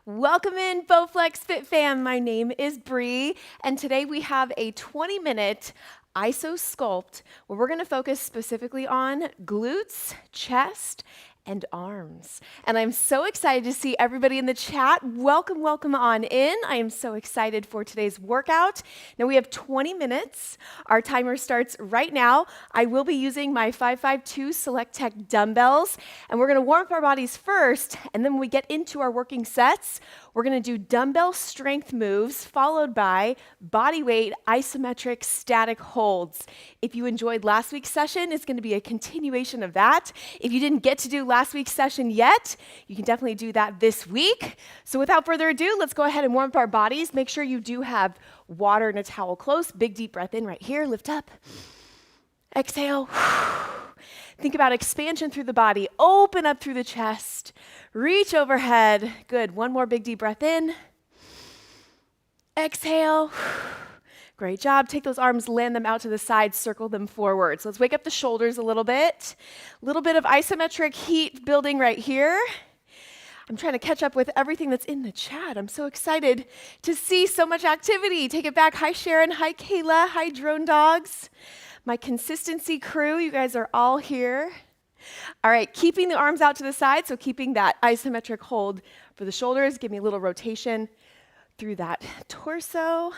Welcome in, Bowflex Fit Fam. My name is Bree, and today we have a 20-minute ISO Sculpt where we're going to focus specifically on glutes, chest, and arms. And I'm so excited to see everybody in the chat. Welcome on in. I am so excited for today's workout. Now we have 20 minutes. Our timer starts right now. I will be using my 552 Select Tech Dumbbells, and we're going to warm up our bodies first, and then when we get into our working sets, we're going to do dumbbell strength moves followed by body weight isometric static holds. If you enjoyed last week's session, it's going to be a continuation of that. If you didn't get to do last week's session yet, you can definitely do that this week. So without further ado, let's go ahead and warm up our bodies. Make sure you do have water and a towel close. Big deep breath in right here. Lift up. Exhale. Think about expansion through the body. Open up through the chest. Reach overhead. Good. One more big deep breath in. Exhale. Great job. Take those arms, land them out to the side, circle them forward. So let's wake up the shoulders a little bit. A little bit of isometric heat building right here. I'm trying to catch up with everything that's in the chat. I'm so excited to see so much activity. Take it back. Hi, Sharon. Hi, Kayla. Hi, Drone Dogs. My consistency crew, you guys are all here. All right, keeping the arms out to the side, so keeping that isometric hold for the shoulders. Give me a little rotation through that torso.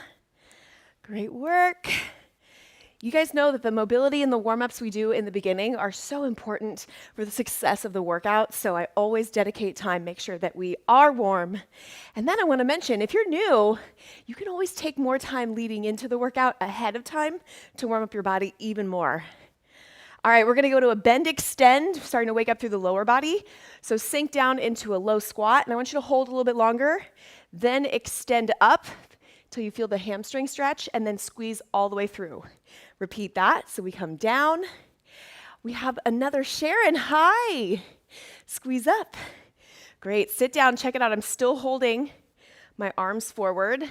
Great work. You guys know that the mobility and the warm-ups we do in the beginning are so important for the success of the workout, so I always dedicate time, make sure that we are warm. And then I want to mention, if you're new, you can always take more time leading into the workout ahead of time to warm up your body even more. All right, we're going to go to a bend extend, starting to wake up through the lower body. So sink down into a low squat, and I want you to hold a little bit longer, then extend up till you feel the hamstring stretch, and then squeeze all the way through. Repeat that. So we come down. We have another Sharon. Hi. Squeeze up. Great. Sit down. Check it out. I'm still holding my arms forward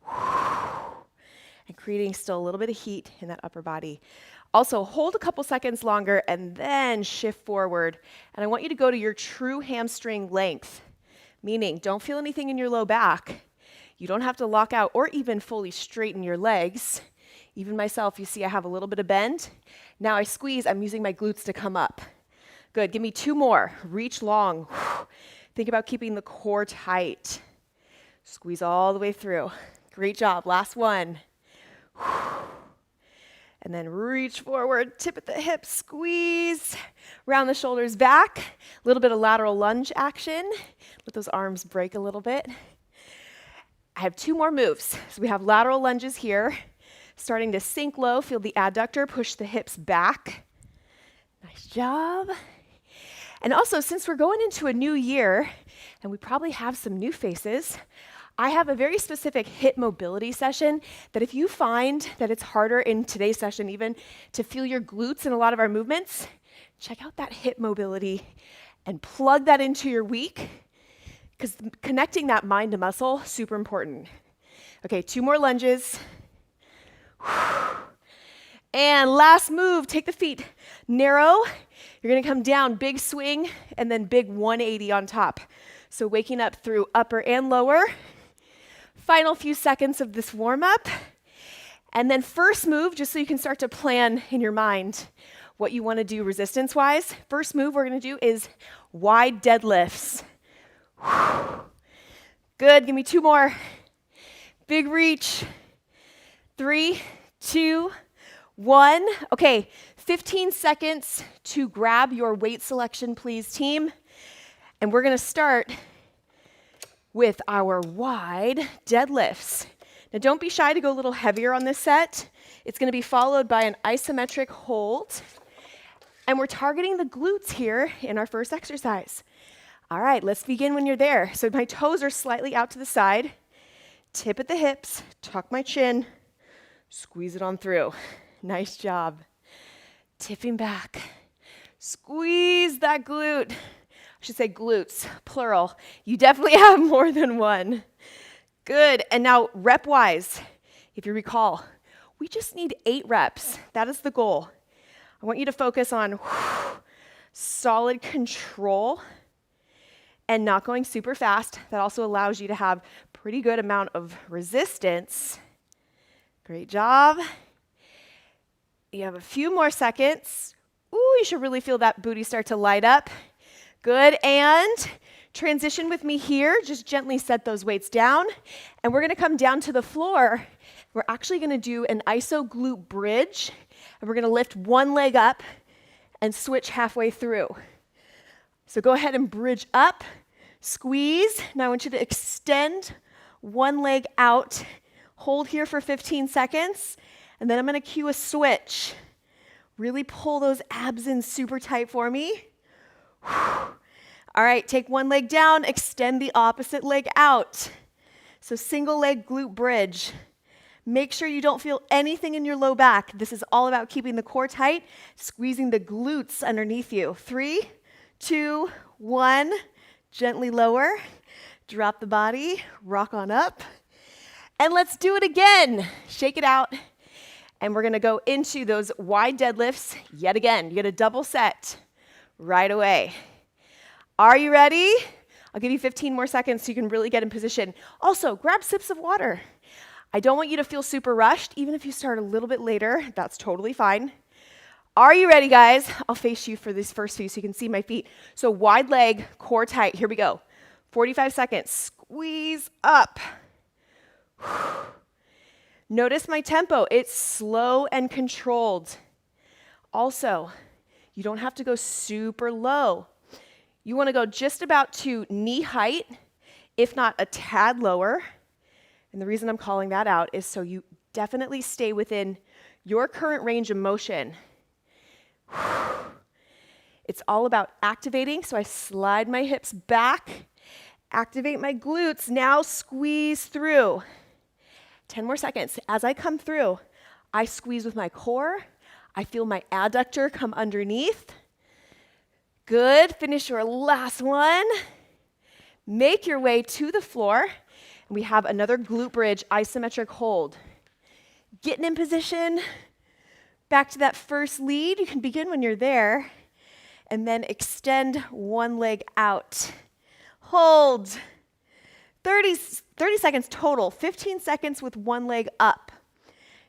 and creating still a little bit of heat in that upper body. Also, hold a couple seconds longer and then shift forward. And I want you to go to your true hamstring length, meaning don't feel anything in your low back. You don't have to lock out or even fully straighten your legs. Even myself, you see I have a little bit of bend. Now I squeeze, I'm using my glutes to come up. Good, give me two more. Reach long. Think about keeping the core tight. Squeeze all the way through. Great job, last one. And then reach forward, tip at the hips, squeeze. Round the shoulders back. A little bit of lateral lunge action. Let those arms break a little bit. I have two more moves. So we have lateral lunges here. Starting to sink low, feel the adductor, push the hips back. Nice job. And also, since we're going into a new year, and we probably have some new faces, I have a very specific hip mobility session that if you find that it's harder in today's session even to feel your glutes in a lot of our movements, check out that hip mobility and plug that into your week, because connecting that mind to muscle, super important. Okay, two more lunges. And last move, take the feet narrow. You're gonna come down, big swing, and then big 180 on top. So waking up through upper and lower. Final few seconds of this warm up. And then first move, just so you can start to plan in your mind what you wanna do resistance-wise. First move we're gonna do is wide deadlifts. Good, give me two more. Big reach. 3, 2, 1. Okay, 15 seconds to grab your weight selection, please, team. And we're gonna start with our wide deadlifts. Now don't be shy to go a little heavier on this set. It's gonna be followed by an isometric hold. And we're targeting the glutes here in our first exercise. All right, let's begin when you're there. So my toes are slightly out to the side. Tip at the hips, tuck my chin. Squeeze it on through. Nice job. Tipping back. Squeeze that glute. I should say glutes, plural. You definitely have more than one. Good. And now rep-wise, if you recall, we just need 8 reps. That is the goal. I want you to focus on solid control and not going super fast. That also allows you to have pretty good amount of resistance. Great job. You have a few more seconds. Ooh, you should really feel that booty start to light up. Good, and transition with me here. Just gently set those weights down, and we're gonna come down to the floor. We're actually gonna do an iso glute bridge, and we're gonna lift one leg up and switch halfway through. So go ahead and bridge up, squeeze. Now I want you to extend one leg out. Hold here for 15 seconds, and then I'm gonna cue a switch. Really pull those abs in super tight for me. All right, take one leg down, extend the opposite leg out. So single leg glute bridge. Make sure you don't feel anything in your low back. This is all about keeping the core tight, squeezing the glutes underneath you. 3, 2, 1, gently lower, drop the body, rock on up, and let's do it again. Shake it out, and we're gonna go into those wide deadlifts yet again. You get a double set right away. Are you ready? I'll give you 15 more seconds so you can really get in position. Also, grab sips of water. I don't want you to feel super rushed. Even if you start a little bit later, that's totally fine. Are you ready, guys? I'll face you for these first few so you can see my feet. So wide leg, core tight. Here we go. 45 seconds. Squeeze up. Notice my tempo. It's slow and controlled. Also, you don't have to go super low. You want to go just about to knee height, if not a tad lower. And the reason I'm calling that out is so you definitely stay within your current range of motion. It's all about activating, so I slide my hips back, activate my glutes, now squeeze through. 10 more seconds. As I come through, I squeeze with my core. I feel my adductor come underneath. Good. Finish your last one. Make your way to the floor, and we have another glute bridge isometric hold. Getting in position. Back to that first lead. You can begin when you're there, and then extend one leg out. Hold. 30 seconds total, 15 seconds with one leg up.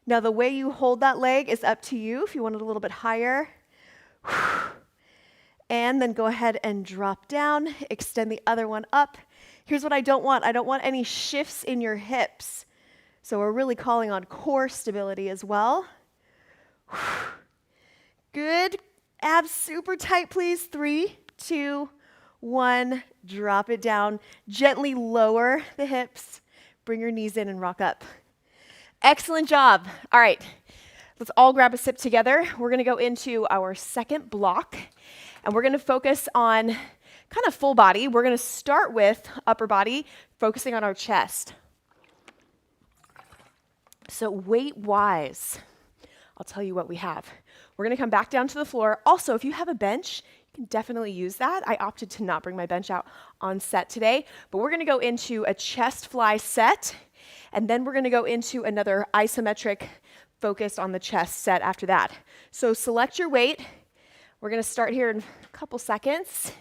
Now the way you hold that leg is up to you if you want it a little bit higher. And then go ahead and drop down, extend the other one up. Here's what I don't want. I don't want any shifts in your hips. So we're really calling on core stability as well. Good. Abs super tight, please. 3, 2, 1. Drop it down. Gently lower the hips. Bring your knees in and rock up. Excellent job. All right. Let's all grab a sip together. We're going to go into our second block, and we're going to focus on kind of full body. We're going to start with upper body, focusing on our chest. So weight-wise, I'll tell you what we have. We're going to come back down to the floor. Also, if you have a bench, you can definitely use that. I opted to not bring my bench out on set today, but we're going to go into a chest fly set, and then we're going to go into another isometric focused on the chest set after that. So select your weight. We're going to start here in a couple seconds.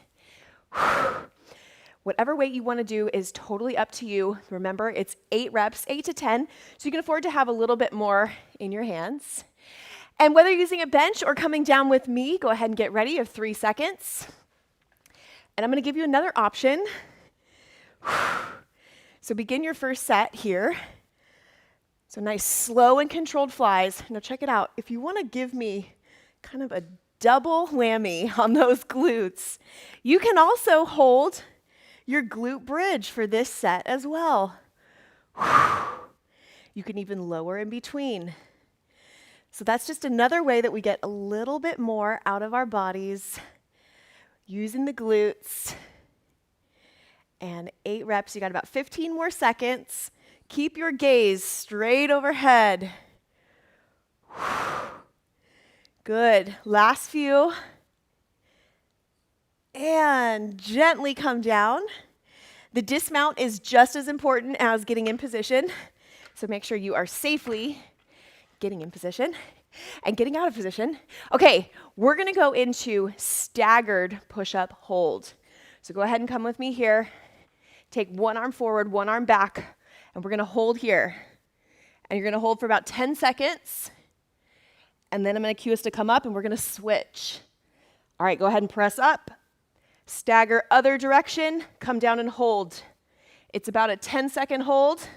Whatever weight you want to do is totally up to you. Remember, it's 8 reps, 8 to 10, so you can afford to have a little bit more in your hands. And whether you're using a bench or coming down with me, go ahead and get ready. You have 3 seconds. And I'm going to give you another option. So begin your first set here. So nice, slow and controlled flies. Now check it out. If you want to give me kind of a double whammy on those glutes, you can also hold your glute bridge for this set as well. You can even lower in between. So that's just another way that we get a little bit more out of our bodies using the glutes. And 8 reps, you got about 15 more seconds. Keep your gaze straight overhead. Good. Last few. And gently come down. The dismount is just as important as getting in position. So make sure you are safely getting in position and getting out of position. Okay, we're going to go into staggered push-up hold. So go ahead and come with me here. Take one arm forward, one arm back, and we're gonna hold here. And you're gonna hold for about 10 seconds, and then I'm gonna cue us to come up and we're gonna switch. All right, go ahead and press up. Stagger other direction, come down and hold. It's about a 10-second hold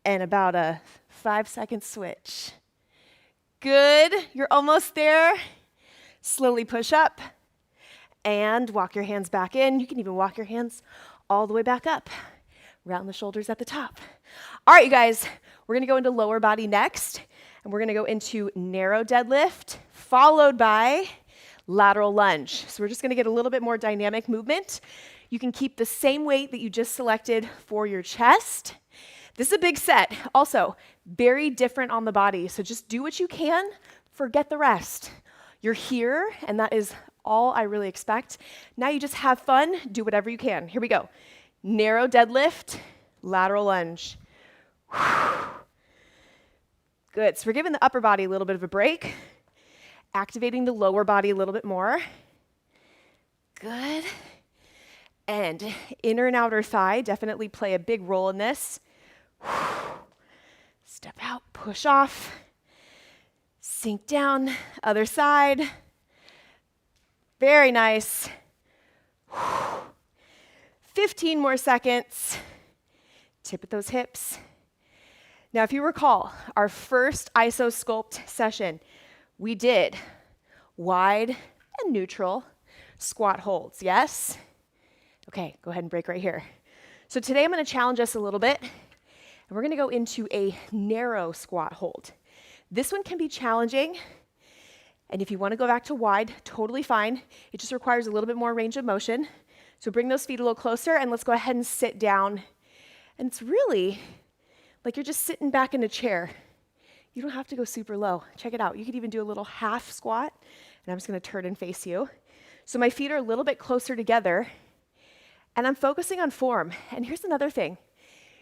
and about a 5-second switch. Good, you're almost there. Slowly push up and walk your hands back in. You can even walk your hands all the way back up. Round the shoulders at the top. All right, you guys, we're gonna go into lower body next, and we're gonna go into narrow deadlift, followed by lateral lunge. So we're just gonna get a little bit more dynamic movement. You can keep the same weight that you just selected for your chest. This is a big set. Also, very different on the body. So just do what you can, forget the rest. You're here, and that is all I really expect. Now you just have fun, do whatever you can. Here we go. Narrow deadlift, lateral lunge. Good, so we're giving the upper body a little bit of a break, activating the lower body a little bit more. Good. And inner and outer thigh definitely play a big role in this. Step out, push off, sink down, other side. Very nice. 15 more seconds. Tip at those hips. Now, if you recall, our first Iso Sculpt session, we did wide and neutral squat holds, yes? Okay, go ahead and break right here. So today I'm gonna challenge us a little bit, and we're gonna go into a narrow squat hold. This one can be challenging, and if you wanna go back to wide, totally fine. It just requires a little bit more range of motion. So bring those feet a little closer, and let's go ahead and sit down. And it's really like you're just sitting back in a chair. You don't have to go super low. Check it out. You could even do a little half squat, and I'm just gonna turn and face you. So my feet are a little bit closer together, and I'm focusing on form. And here's another thing.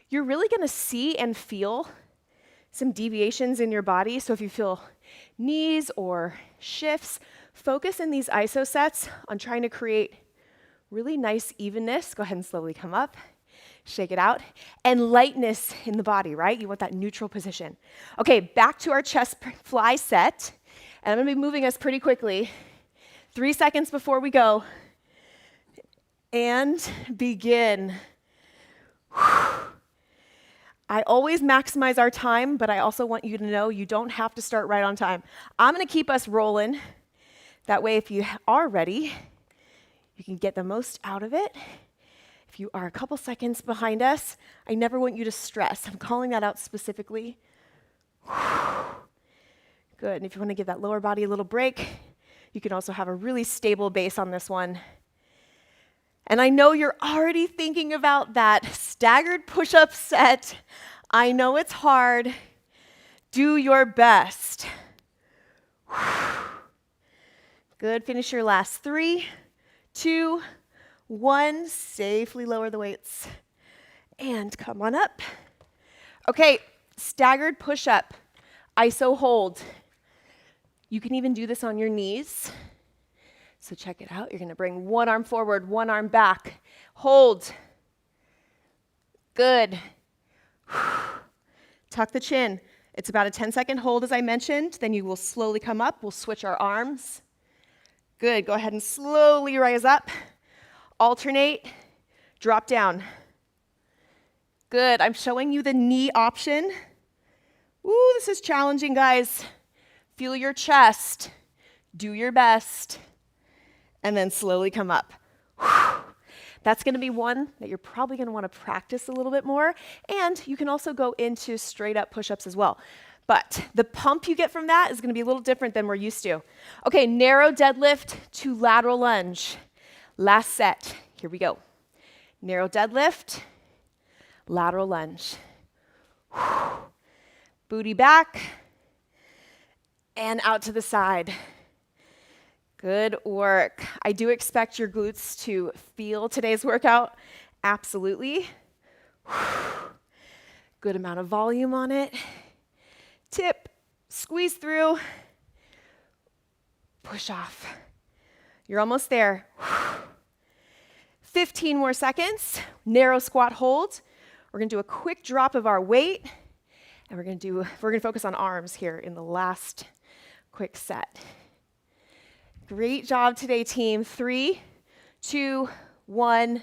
You're really gonna see and feel some deviations in your body. So if you feel knees or shifts, focus in these iso sets on trying to create really nice evenness. Go ahead and slowly come up, shake it out, and lightness in the body, right? You want that neutral position. Okay, back to our chest fly set, and I'm gonna be moving us pretty quickly. 3 seconds before we go, and begin. I always maximize our time, but I also want you to know you don't have to start right on time. I'm gonna keep us rolling. That way, if you are ready, you can get the most out of it. If you are a couple seconds behind us, I never want you to stress. I'm calling that out specifically. Good, and if you want to give that lower body a little break, you can also have a really stable base on this one. And I know you're already thinking about that staggered push-up set. I know it's hard. Do your best. Good, finish your last 3, 2, 1, safely lower the weights. And come on up. Okay, staggered push-up, iso hold. You can even do this on your knees. So check it out. You're gonna bring one arm forward, one arm back. Hold. Good. Tuck the chin. It's about a 10-second hold, as I mentioned. Then you will slowly come up. We'll switch our arms. Good, go ahead and slowly rise up. Alternate, drop down. Good, I'm showing you the knee option. Ooh, this is challenging, guys. Feel your chest, do your best, and then slowly come up. That's gonna be one that you're probably gonna wanna practice a little bit more, and you can also go into straight up push-ups as well. But the pump you get from that is gonna be a little different than we're used to. Okay, narrow deadlift to lateral lunge. Last set, here we go. Narrow deadlift, lateral lunge. Booty back, and out to the side. Good work. I do expect your glutes to feel today's workout, absolutely. Good amount of volume on it. Tip, squeeze through, push off. You're almost there. 15 more seconds. Narrow squat hold. We're going to do a quick drop of our weight, and we're going to focus on arms here in the last quick set. Great job today, team. 3, 2, 1.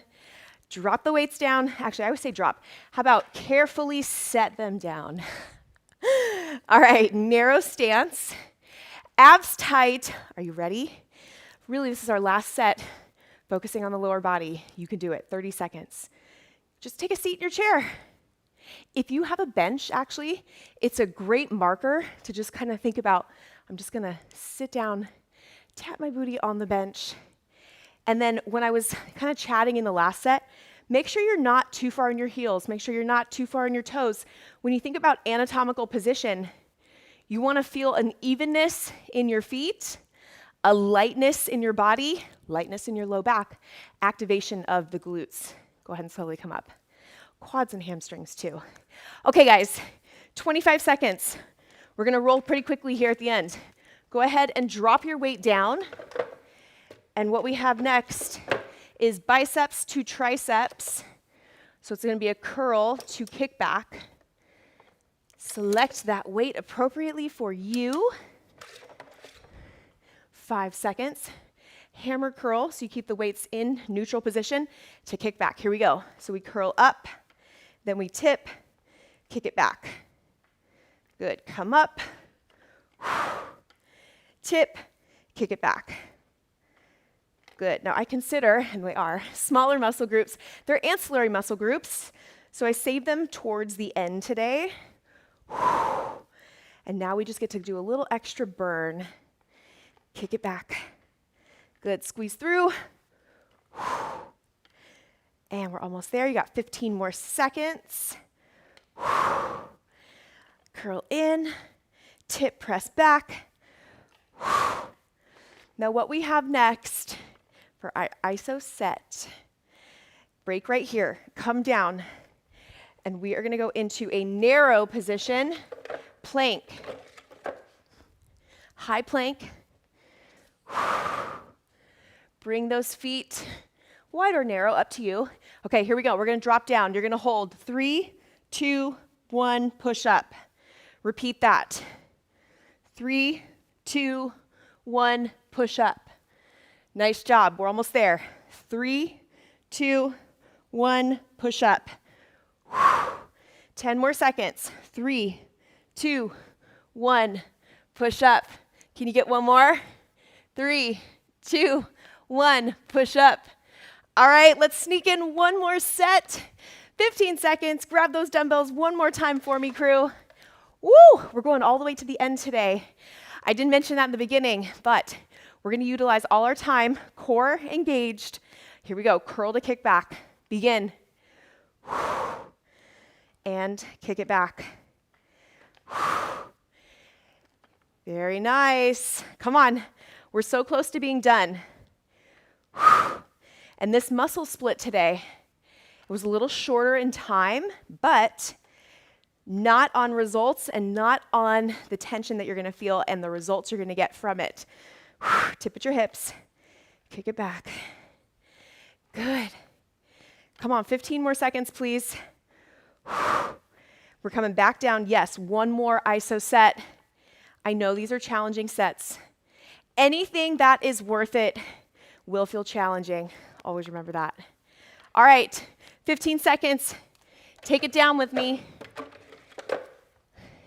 Drop the weights down. Actually, I would say drop. How about carefully set them down? All right, narrow stance. Abs tight. Are you ready? Really, this is our last set. Focusing on the lower body. You can do it. 30 seconds. Just take a seat in your chair. If you have a bench, actually, it's a great marker to just kind of think about, I'm just going to sit down, tap my booty on the bench. And then when I was kind of chatting in the last set, make sure you're not too far in your heels. Make sure you're not too far in your toes. When you think about anatomical position, you want to feel an evenness in your feet, a lightness in your body, lightness in your low back, activation of the glutes. Go ahead and slowly come up. Quads and hamstrings too. Okay, guys, 25 seconds. We're going to roll pretty quickly here at the end. Go ahead and drop your weight down. And what we have next is biceps to triceps. So it's going to be a curl to kickback. Select that weight appropriately for you. 5 seconds. Hammer curl, so you keep the weights in neutral position to kick back. Here we go. So we curl up, then we tip, kick it back. Good. Come up, tip, kick it back. Good. Now I consider, and we are, smaller muscle groups. They're ancillary muscle groups, so I save them towards the end today. And now we just get to do a little extra burn. Kick it back. Good. Squeeze through. And we're almost there. You got 15 more seconds. Curl in. Tip, press back. Now what we have next for our iso set, break right here, come down, and we are going to go into a narrow position, plank, high plank. Bring those feet wide or narrow, up to you. Okay, here we go. We're going to drop down. You're going to hold 3, 2, 1, push up. Repeat that. 3, 2, 1, push up. Nice job. We're almost there. 3, 2, 1, push up. 10 more seconds. 3, 2, 1, push up. Can you get one more? 3, 2, 1, push up. All right, let's sneak in one more set. 15 seconds. Grab those dumbbells one more time for me, crew. Woo! We're going all the way to the end today. I didn't mention that in the beginning, but we're going to utilize all our time, core engaged. Here we go. Curl to kick back. Begin. And kick it back. Very nice. Come on. We're so close to being done. And this muscle split today, it was a little shorter in time, but not on results and not on the tension that you're going to feel and the results you're going to get from it. Tip at your hips. Kick it back. Good. Come on, 15 more seconds, please. We're coming back down. Yes, one more iso set. I know these are challenging sets. Anything that is worth it will feel challenging. Always remember that. All right, 15 seconds. Take it down with me.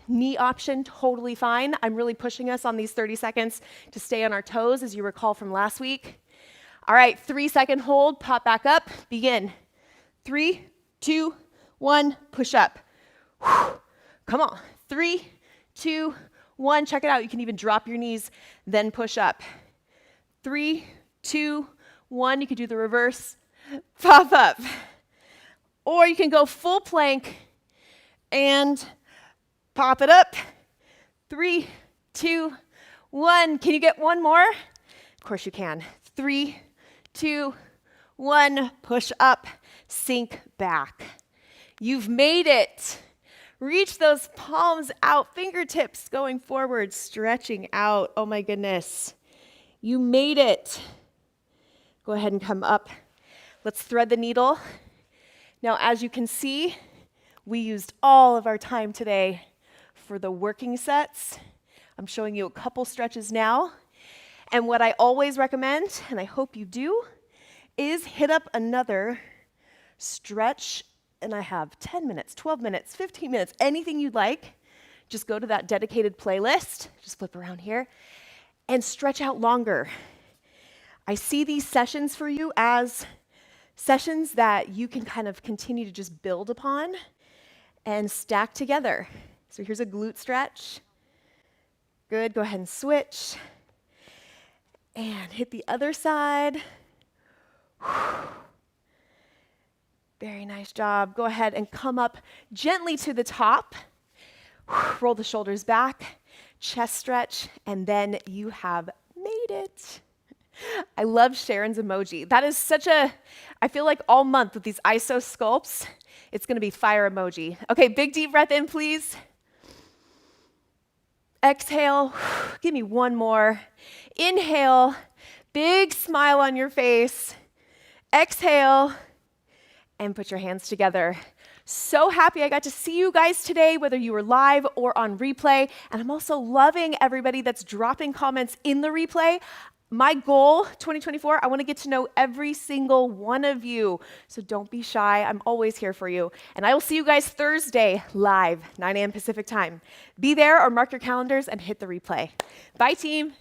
Knee option, totally fine. I'm really pushing us on these 30 seconds to stay on our toes, as you recall from last week. All right, 3-second hold, pop back up, begin. 3, 2, 1, push up. Come on, 3, 2, 1, check it out. You can even drop your knees, then push up. 3, 2, 1, you can do the reverse, pop up. Or you can go full plank and pop it up. 3, 2, 1. Can you get one more? Of course you can. 3, 2, 1. Push up, sink back. You've made it. Reach those palms out, fingertips going forward, stretching out. Oh my goodness. You made it. Go ahead and come up. Let's thread the needle. Now, as you can see, we used all of our time today for the working sets. I'm showing you a couple stretches now. And what I always recommend, and I hope you do, is hit up another stretch. And I have 10 minutes, 12 minutes, 15 minutes, anything you'd like. Just go to that dedicated playlist, just flip around here, and stretch out longer. I see these sessions for you as sessions that you can kind of continue to just build upon and stack together. So here's a glute stretch. Good, go ahead and switch. And hit the other side. Very nice job. Go ahead and come up gently to the top. Roll the shoulders back, chest stretch, and then you have made it. I love Sharon's emoji. That is I feel like all month with these ISO sculpts, it's gonna be fire emoji. Okay, big deep breath in, please. Exhale, give me one more. Inhale, big smile on your face. Exhale, and put your hands together. So happy I got to see you guys today, whether you were live or on replay. And I'm also loving everybody that's dropping comments in the replay. My goal, 2024, I want to get to know every single one of you. So don't be shy. I'm always here for you. And I will see you guys Thursday live, 9 a.m. Pacific time. Be there or mark your calendars and hit the replay. Bye, team.